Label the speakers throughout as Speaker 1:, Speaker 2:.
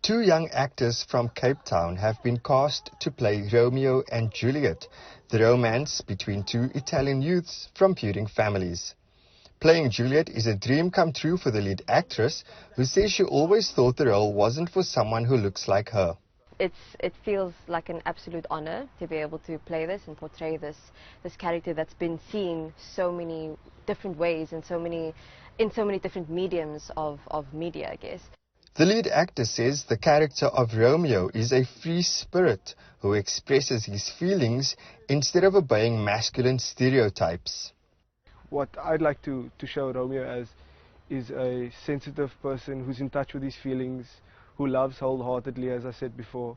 Speaker 1: Two young actors from Cape Town have been cast to play Romeo and Juliet, the romance between two Italian youths from feuding families. Playing Juliet is a dream come true for the lead actress, who says she always thought the role wasn't for someone who looks like her.
Speaker 2: It feels like an absolute honor to be able to play this and portray this character that's been seen so many different ways and in so many different mediums of media, I guess.
Speaker 1: The lead actor says the character of Romeo is a free spirit who expresses his feelings instead of obeying masculine stereotypes.
Speaker 3: What I'd like to show Romeo as is a sensitive person who's in touch with his feelings, who loves wholeheartedly, as I said before,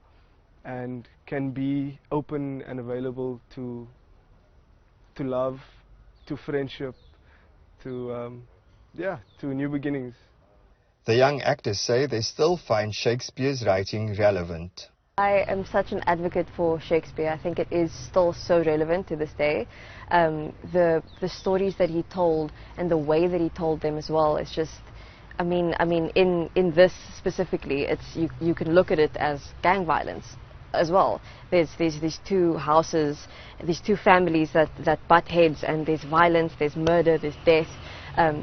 Speaker 3: and can be open and available to love, to friendship, to new beginnings.
Speaker 1: The young actors say they still find Shakespeare's writing relevant.
Speaker 2: I am such an advocate for Shakespeare. I think it is still so relevant to this day. The stories that he told and the way that he told them as well is just, I mean, in this specifically, it's you can look at it as gang violence as well. There's these two houses, these two families that butt heads, and there's violence, there's murder, there's death.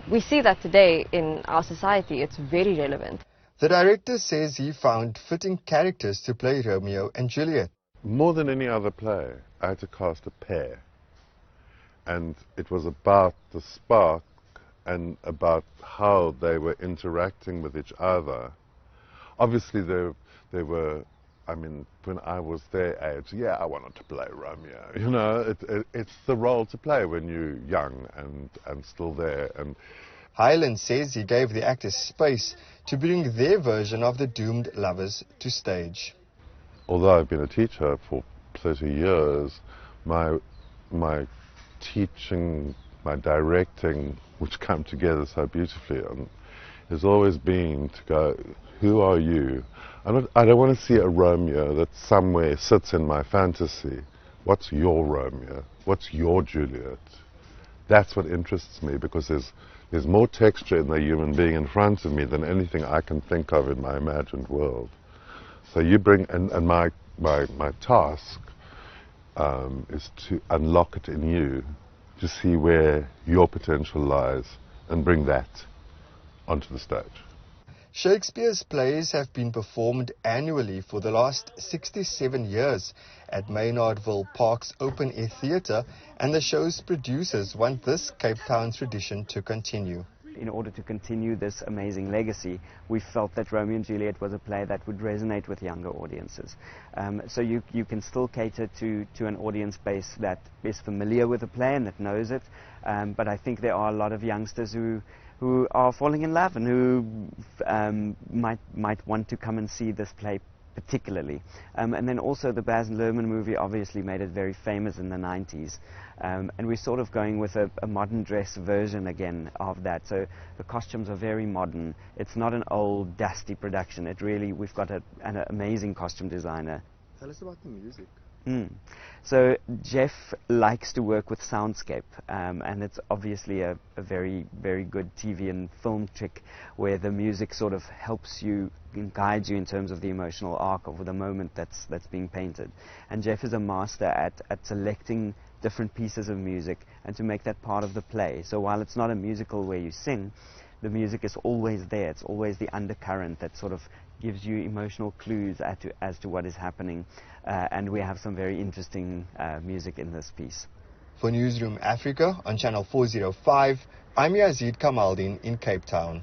Speaker 2: We see that today in our society. It's very relevant.
Speaker 1: The director says he found fitting characters to play Romeo and Juliet.
Speaker 4: More than any other play, I had to cast a pair. And it was about the spark and about how they were interacting with each other. Obviously, they were, I mean, when I was their age, yeah, I wanted to play Romeo. You know, it's the role to play when you're young and still there. And
Speaker 1: Highland says he gave the actors space to bring their version of the doomed lovers to stage.
Speaker 4: Although I've been a teacher for 30 years, my teaching, my directing, which come together so beautifully, has always been to go, who are you? I don't want to see a Romeo that somewhere sits in my fantasy. What's your Romeo? What's your Juliet? That's what interests me, because there's more texture in the human being in front of me than anything I can think of in my imagined world. So you bring, and my task is to unlock it in you, to see where your potential lies, and bring that onto the stage.
Speaker 1: Shakespeare's plays have been performed annually for the last 67 years at Maynardville Park's open-air theatre, and the show's producers want this Cape Town tradition to continue.
Speaker 5: In order to continue this amazing legacy, we felt that Romeo and Juliet was a play that would resonate with younger audiences. So you can still cater to an audience base that is familiar with the play and that knows it, but I think there are a lot of youngsters who are falling in love and who might want to come and see this play particularly. And then also the Baz Luhrmann movie obviously made it very famous in the 90s. And we're sort of going with a modern dress version again of that. So the costumes are very modern. It's not an old, dusty production. We've got an amazing costume designer.
Speaker 1: Tell us about the music.
Speaker 5: So Jeff likes to work with soundscape, and it's obviously a very, very good TV and film trick where the music sort of helps you and guides you in terms of the emotional arc of the moment that's being painted. And Jeff is a master at selecting different pieces of music and to make that part of the play. So while it's not a musical where you sing, the music is always there. It's always the undercurrent that sort of gives you emotional clues as to what is happening. And we have some very interesting music in this piece.
Speaker 1: For Newzroom Afrika on Channel 405, I'm Yazeed Kamaldien in Cape Town.